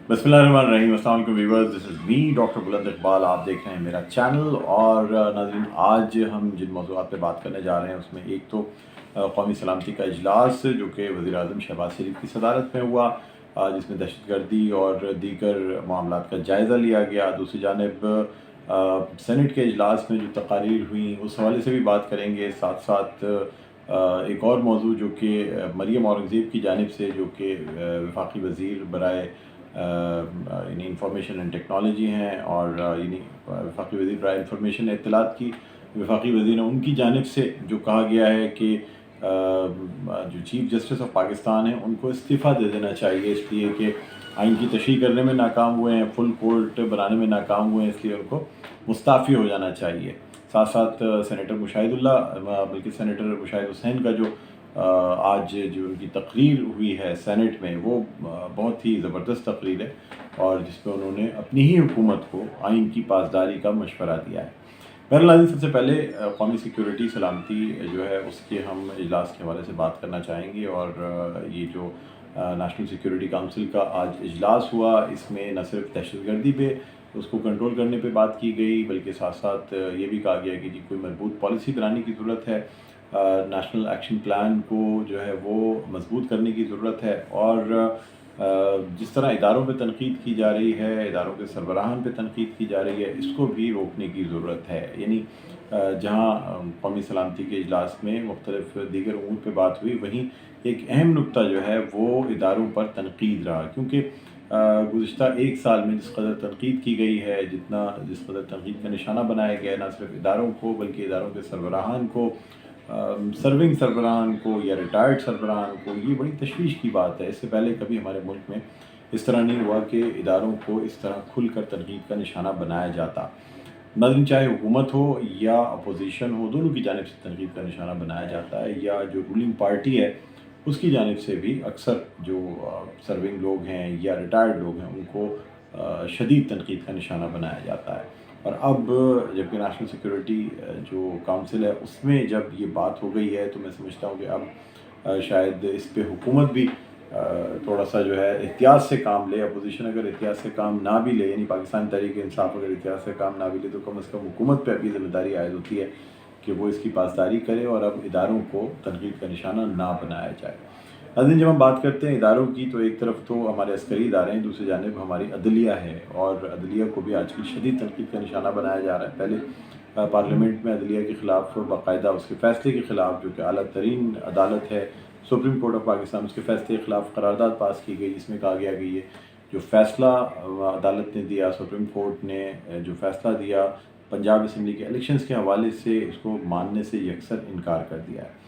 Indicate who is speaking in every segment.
Speaker 1: بسم اللہ الرحمن الرحیم۔ السلام علیکم ویورز، دس از می ڈاکٹر بلند اقبال۔ آپ دیکھ رہے ہیں میرا چینل۔ اور ناظرین، آج ہم جن موضوعات پہ بات کرنے جا رہے ہیں اس میں ایک تو قومی سلامتی کا اجلاس جو کہ وزیر اعظم شہباز شریف کی صدارت میں ہوا، جس میں دہشت گردی اور دیگر معاملات کا جائزہ لیا گیا۔ دوسری جانب سینٹ کے اجلاس میں جو تقاریر ہوئیں اس حوالے سے بھی بات کریں گے۔ ساتھ ساتھ ایک اور موضوع جو کہ مریم اورنگزیب کی جانب سے، جو کہ وفاقی وزیر برائے یعنی انفارمیشن اینڈ ٹیکنالوجی ہیں، اور یعنی وفاقی وزیر برائے انفارمیشن اطلاعات کی وفاقی وزیر ہیں، ان کی جانب سے جو کہا گیا ہے کہ جو چیف جسٹس آف پاکستان ہیں ان کو استعفیٰ دے دینا چاہیے، اس لیے کہ آئین کی تشریح کرنے میں ناکام ہوئے ہیں، فل کورٹ بنانے میں ناکام ہوئے ہیں، اس لیے ان کو مستعفی ہو جانا چاہیے۔ ساتھ ساتھ سینیٹر مشاہد اللہ، بلکہ سینیٹر مشاہد حسین کا جو آج جو ان کی تقریر ہوئی ہے سینٹ میں، وہ بہت ہی زبردست تقریر ہے، اور جس پہ انہوں نے اپنی ہی حکومت کو آئین کی پاسداری کا مشورہ دیا ہے۔ بہرحال سب سے پہلے قومی سیکیورٹی سلامتی جو ہے اس کے ہم اجلاس کے حوالے سے بات کرنا چاہیں گے، اور یہ جو نیشنل سیکیورٹی کونسل کا آج اجلاس ہوا، اس میں نہ صرف دہشت گردی پہ اس کو کنٹرول کرنے پہ بات کی گئی، بلکہ ساتھ ساتھ یہ بھی کہا گیا کہ جی کوئی مربوط پالیسی بنانے کی ضرورت ہے، نیشنل ایکشن پلان کو جو ہے وہ مضبوط کرنے کی ضرورت ہے، اور جس طرح اداروں پہ تنقید کی جا رہی ہے، اداروں کے سربراہان پہ تنقید کی جا رہی ہے، اس کو بھی روکنے کی ضرورت ہے۔ یعنی جہاں قومی سلامتی کے اجلاس میں مختلف دیگر امور پہ بات ہوئی، وہیں ایک اہم نقطہ جو ہے وہ اداروں پر تنقید رہا، کیونکہ گزشتہ ایک سال میں جس قدر تنقید کی گئی ہے، جس قدر تنقید کا نشانہ بنایا گیا ہے، نہ صرف اداروں کو بلکہ اداروں کے سربراہان کو، سرونگ سربراہان کو یا ریٹائرڈ سربراہان کو، یہ بڑی تشویش کی بات ہے۔ اس سے پہلے کبھی ہمارے ملک میں اس طرح نہیں ہوا کہ اداروں کو اس طرح کھل کر تنقید کا نشانہ بنایا جاتا۔ ناظرین، چاہے حکومت ہو یا اپوزیشن ہو، دونوں کی جانب سے تنقید کا نشانہ بنایا جاتا ہے، یا جو رولنگ پارٹی ہے اس کی جانب سے بھی اکثر جو سرونگ لوگ ہیں یا ریٹائرڈ لوگ ہیں ان کو شدید تنقید کا نشانہ بنایا جاتا ہے۔ اور اب جبکہ نیشنل سیکیورٹی جو کونسل ہے اس میں جب یہ بات ہو گئی ہے، تو میں سمجھتا ہوں کہ اب شاید اس پہ حکومت بھی تھوڑا سا جو ہے احتیاط سے کام لے۔ اپوزیشن اگر احتیاط سے کام نہ بھی لے، یعنی پاکستان تحریک انصاف اگر احتیاط سے کام نہ بھی لے، تو کم از کم حکومت پہ ابھی ذمہ داری عائد ہوتی ہے کہ وہ اس کی پاسداری کرے اور اب اداروں کو تنقید کا نشانہ نہ بنایا جائے۔ ناظرین، جب ہم بات کرتے ہیں اداروں کی، تو ایک طرف تو ہمارے عسکری ادارے ہیں، دوسری جانب ہماری عدلیہ ہے، اور عدلیہ کو بھی آج کل شدید تنقید کا نشانہ بنایا جا رہا ہے۔ پہلے پارلیمنٹ میں عدلیہ کے خلاف باقاعدہ اس کے فیصلے کے خلاف، جو کہ اعلیٰ ترین عدالت ہے سپریم کورٹ آف پاکستان، اس کے فیصلے کے خلاف قرارداد پاس کی گئی، جس میں کہا گیا کہ یہ جو فیصلہ عدالت نے دیا، سپریم کورٹ نے جو فیصلہ دیا پنجاب اسمبلی کے الیکشنز کے حوالے سے، اس کو ماننے سے یکسر انکار کر دیا ہے۔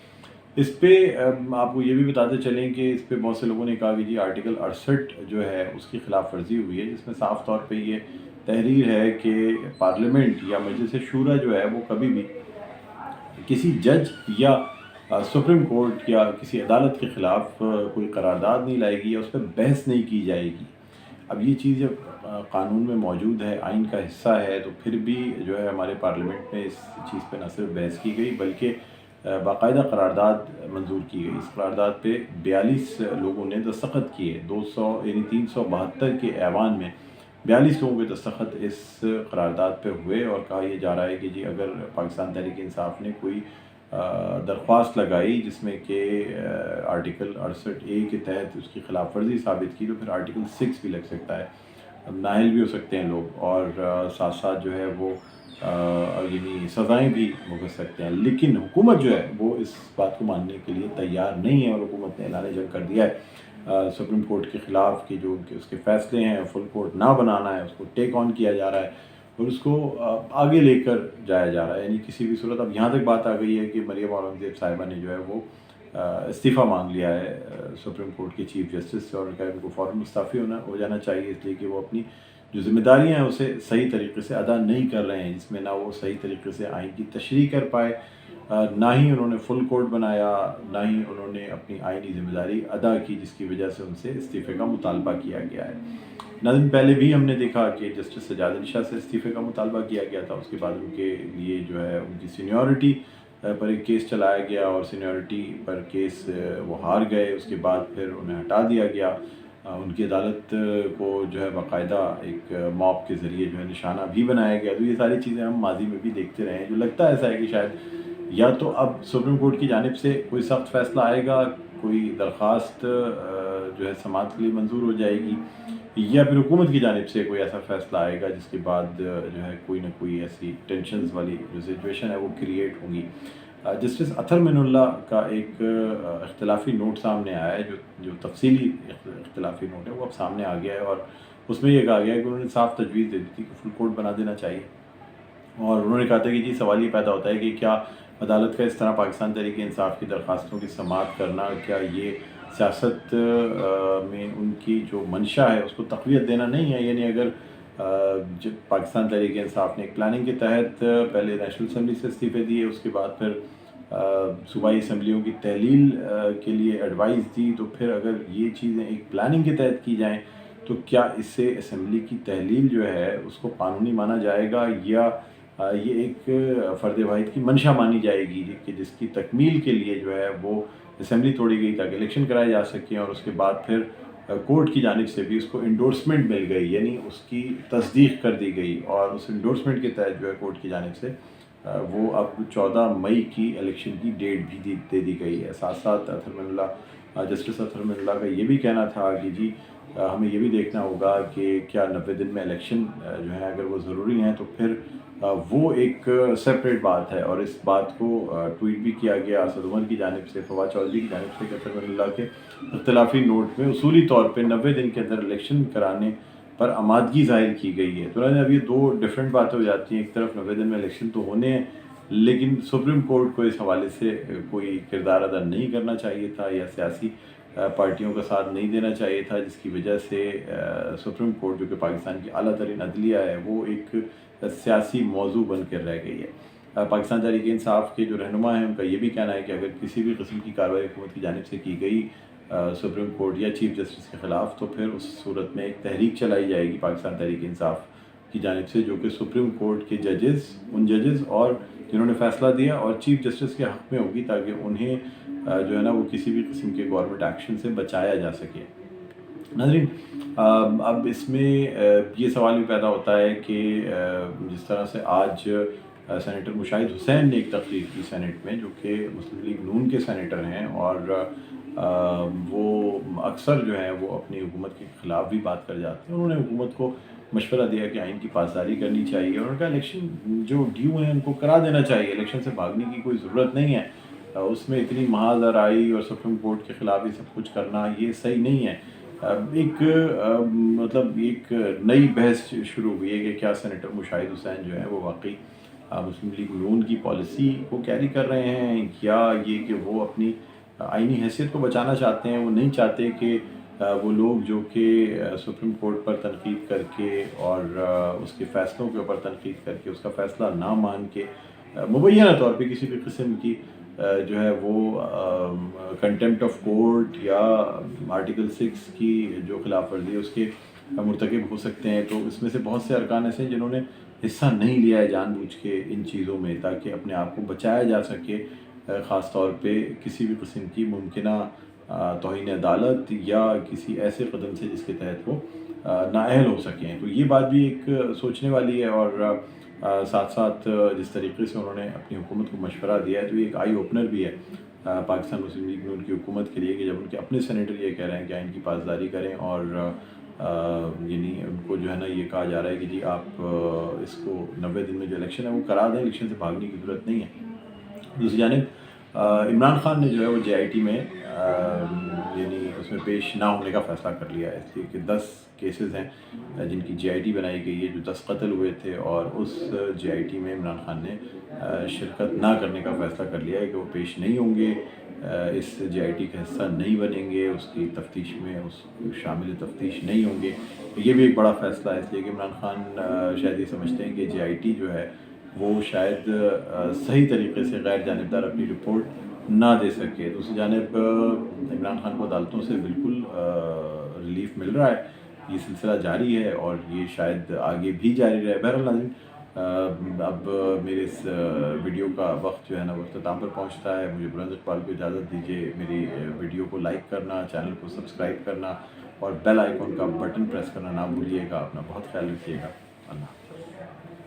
Speaker 1: اس پہ آپ کو یہ بھی بتاتے چلیں کہ اس پہ بہت سے لوگوں نے کہا کہ جی آرٹیکل 68 جو ہے اس کی خلاف ورزی ہوئی ہے، جس میں صاف طور پہ یہ تحریر ہے کہ پارلیمنٹ یا مجلس شورا جو ہے وہ کبھی بھی کسی جج یا سپریم کورٹ یا کسی عدالت کے خلاف کوئی قرارداد نہیں لائے گی یا اس پہ بحث نہیں کی جائے گی۔ اب یہ چیز جب قانون میں موجود ہے، آئین کا حصہ ہے، تو پھر بھی جو ہے ہمارے پارلیمنٹ میں اس چیز پہ نہ صرف بحث کی گئی بلکہ باقاعدہ قرارداد منظور کی گئی۔ اس قرارداد پہ 42 لوگوں نے دستخط کیے، 200 یعنی 372 کے ایوان میں 42 لوگوں کے دستخط اس قرارداد پہ ہوئے، اور کہا یہ جا رہا ہے کہ جی اگر پاکستان تحریک انصاف نے کوئی درخواست لگائی جس میں کہ آرٹیکل 68A کے تحت اس کی خلاف ورزی ثابت کی، تو پھر آرٹیکل 6 بھی لگ سکتا ہے، نااہل بھی ہو سکتے ہیں لوگ، اور ساتھ ساتھ جو ہے وہ یعنی سزائیں بھی بھگت سکتے ہیں۔ لیکن حکومت جو ہے وہ اس بات کو ماننے کے لیے تیار نہیں ہے، اور حکومت نے اعلان جنگ کر دیا ہے سپریم کورٹ کے خلاف کہ جو اس کے فیصلے ہیں فل کورٹ نہ بنانا ہے، اس کو ٹیک آن کیا جا رہا ہے اور اس کو آگے لے کر جایا جا رہا ہے۔ یعنی کسی بھی صورت اب یہاں تک بات آ گئی ہے کہ مریم اورنگزیب صاحبہ نے جو ہے وہ استعفیٰ مانگ لیا ہے سپریم کورٹ کے چیف جسٹس سے، اور کہ ان کو فوراً مستعفی ہو جانا چاہیے، اس لیے کہ وہ اپنی جو ذمہ داریاں ہیں اسے صحیح طریقے سے ادا نہیں کر رہے ہیں، جس میں نہ وہ صحیح طریقے سے آئین کی تشریح کر پائے، نہ ہی انہوں نے فل کورٹ بنایا، نہ ہی انہوں نے اپنی آئینی ذمہ داری ادا کی، جس کی وجہ سے ان سے استعفے کا مطالبہ کیا گیا ہے۔ ناظرین، پہلے بھی ہم نے دیکھا کہ جسٹس سجاد علی شاہ سے استعفے کا مطالبہ کیا گیا تھا، اس کے بعد ان کے لیے جو ہے ان کی سینیورٹی پر ایک کیس چلایا گیا، اور سینیورٹی پر کیس وہ ہار گئے، اس کے بعد پھر انہیں ہٹا دیا گیا۔ ان کی عدالت کو جو ہے باقاعدہ ایک موب کے ذریعے جو ہے نشانہ بھی بنایا گیا. تو یہ ساری چیزیں ہم ماضی میں بھی دیکھتے رہے ہیں. جو لگتا ہے ایسا ہے کہ شاید یا تو اب سپریم کورٹ کی جانب سے کوئی سخت فیصلہ آئے گا, کوئی درخواست جو ہے سماعت کے لیے منظور ہو جائے گی, یا پھر حکومت کی جانب سے کوئی ایسا فیصلہ آئے گا جس کے بعد جو ہے کوئی نہ کوئی ایسی ٹینشنز والی جو سچویشن ہے وہ کریٹ ہوں گی. جسٹس اطہر معین اللہ کا ایک اختلافی نوٹ سامنے آیا ہے, جو تفصیلی اختلافی نوٹ ہے وہ اب سامنے آ گیا ہے, اور اس میں یہ کہا گیا ہے کہ انہوں نے صاف تجویز دے دی تھی کہ فل کورٹ بنا دینا چاہیے. اور انہوں نے کہا تھا کہ جی سوال یہ پیدا ہوتا ہے کہ کیا عدالت کا اس طرح پاکستان تحریک انصاف کی درخواستوں کی سماعت کرنا, کیا یہ سیاست میں ان کی جو منشا ہے اس کو تقویت دینا نہیں ہے؟ یعنی اگر جب پاکستان تحریک انصاف نے ایک پلاننگ کے تحت پہلے نیشنل اسمبلی سے استعفے دیے, اس کے بعد پھر صوبائی اسمبلیوں کی تحلیل کے لیے ایڈوائز دی, تو پھر اگر یہ چیزیں ایک پلاننگ کے تحت کی جائیں تو کیا اس سے اسمبلی کی تحلیل جو ہے اس کو قانونی مانا جائے گا, یا یہ ایک فرد واحد کی منشا مانی جائے گی کہ جس کی تکمیل کے لیے جو ہے وہ اسمبلی توڑی گئی تاکہ الیکشن کرائے جا سکیں, اور اس کے بعد پھر کورٹ کی جانب سے بھی اس کو انڈورسمنٹ مل گئی, یعنی اس کی تصدیق کر دی گئی, اور اس انڈورسمنٹ کے تحت جو ہے کورٹ کی جانب سے وہ اب 14 مئی کی الیکشن کی ڈیٹ بھی دے دی گئی ہے. ساتھ ساتھ جسٹس اطہر معین اللہ کا یہ بھی کہنا تھا کہ جی ہمیں یہ بھی دیکھنا ہوگا کہ کیا 90 دن میں الیکشن جو ہے اگر وہ ضروری ہیں تو پھر وہ ایک سیپریٹ بات ہے. اور اس بات کو ٹویٹ بھی کیا گیا اسد عمر کی جانب سے, فواد چودھری کی جانب سے, کہ اطہر معین اللہ کے اختلافی نوٹ میں اصولی طور پہ 90 دن کے اندر الیکشن کرانے پر آمادگی ظاہر کی گئی ہے. تو اب یہ دو ڈفرینٹ باتیں ہو جاتی ہیں. ایک طرف 90 دن میں الیکشن تو ہونے ہیں, لیکن سپریم کورٹ کو اس حوالے سے کوئی کردار ادا نہیں کرنا چاہیے تھا, یا سیاسی پارٹیوں کا ساتھ نہیں دینا چاہیے تھا, جس کی وجہ سے سپریم کورٹ جو کہ پاکستان کی اعلیٰ ترین عدلیہ ہے وہ ایک سیاسی موضوع بن کر رہ گئی ہے. پاکستان تحریک انصاف کے جو رہنما ہیں ان کا یہ بھی کہنا ہے کہ اگر کسی بھی قسم کی کارروائی حکومت کی جانب سے کی گئی سپریم کورٹ یا چیف جسٹس کے خلاف, تو پھر اس صورت میں ایک تحریک چلائی جائے گی پاکستان تحریک انصاف کی جانب سے, جو کہ سپریم کورٹ کے ججز, ان ججز اور جنہوں نے فیصلہ دیا, اور چیف جسٹس کے حق میں ہوگی, تاکہ انہیں جو ہے نا وہ کسی بھی قسم کے گورنمنٹ ایکشن سے بچایا جا سکے. ناظرین, اب اس میں یہ سوال بھی پیدا ہوتا ہے کہ جس طرح سے آج سینیٹر مشاہد حسین نے ایک تقریر کی سینٹ میں, جو کہ مسلم لیگ نون کے سینیٹر ہیں, اور وہ اکثر جو ہے وہ اپنی حکومت کے خلاف بھی بات کر جاتے ہیں. انہوں نے حکومت کو مشورہ دیا کہ آئین کی پاسداری کرنی چاہیے, اور انہوں نے کہا الیکشن جو ڈیو ہیں ان کو کرا دینا چاہیے, الیکشن سے بھاگنے کی کوئی ضرورت نہیں ہے, اس میں اتنی محاذ آرائی اور سپریم کورٹ کے خلاف یہ سب کچھ کرنا یہ صحیح نہیں ہے. ایک مطلب ایک نئی بحث شروع ہوئی ہے کہ کیا سینیٹر مشاہد حسین جو ہے وہ واقعی مسلم لیگ نون کی پالیسی کو کیری کر رہے ہیں, یا یہ کہ وہ اپنی آئینی حیثیت کو بچانا چاہتے ہیں. وہ نہیں چاہتے کہ وہ لوگ جو کہ سپریم کورٹ پر تنقید کر کے اور اس کے فیصلوں کے اوپر تنقید کر کے اس کا فیصلہ نہ مان کے مبینہ طور پہ کسی بھی قسم کی جو ہے وہ کنٹیمپٹ آف کورٹ یا آرٹیکل 6 کی جو خلاف ورزی ہے اس کے مرتکب ہو سکتے ہیں. تو اس میں سے بہت سے ارکان ایسے ہیں جنہوں نے حصہ نہیں لیا ہے جان بوجھ کے ان چیزوں میں, تاکہ اپنے آپ کو بچایا جا سکے, خاص طور پہ کسی بھی قسم کی ممکنہ توہین عدالت یا کسی ایسے قدم سے جس کے تحت وہ نااہل ہو سکیں. تو یہ بات بھی ایک سوچنے والی ہے, اور ساتھ ساتھ جس طریقے سے انہوں نے اپنی حکومت کو مشورہ دیا ہے تو یہ ایک آئی اوپنر بھی ہے پاکستان مسلم لیگ نون کی حکومت کے لیے, کہ جب ان کے اپنے سینیٹر یہ کہہ رہے ہیں کہ آئین کی پاسداری کریں, اور یعنی ان کو جو ہے نا یہ کہا جا رہا ہے کہ جی آپ اس کو 90 دن میں جو الیکشن ہے وہ کرا دیں, الیکشن سے بھاگنے کی ضرورت نہیں ہے. دوسری جانب عمران خان نے جو ہے وہ JIT میں یعنی اس میں پیش نہ ہونے کا فیصلہ کر لیا ہے, اس لیے کہ 10 کیسز ہیں جن کی JIT بنائی گئی ہے, جو 10 قتل ہوئے تھے, اور اس JIT میں عمران خان نے شرکت نہ کرنے کا فیصلہ کر لیا ہے کہ وہ پیش نہیں ہوں گے, اس JIT کا حصہ نہیں بنیں گے, اس کی تفتیش میں اس شامل تفتیش نہیں ہوں گے. یہ بھی ایک بڑا فیصلہ ہے, اس لیے کہ عمران خان شاید یہ سمجھتے ہیں کہ JIT جو ہے وہ شاید صحیح طریقے سے غیر جانبدار اپنی رپورٹ نہ دے سکے. دوسری جانب عمران خان کو عدالتوں سے بالکل ریلیف مل رہا ہے, یہ سلسلہ جاری ہے اور یہ شاید آگے بھی جاری رہے. بہرحال ناظرین, اب میرے اس ویڈیو کا وقت جو ہے نا وہ اختتام پر پہنچتا ہے. مجھے بلند اقبال کو اجازت دیجیے. میری ویڈیو کو لائک کرنا, چینل کو سبسکرائب کرنا اور بیل آئیکن کا بٹن پریس کرنا نہ بھولیے گا. اپنا بہت خیال رکھیے گا. اللہ حافظ.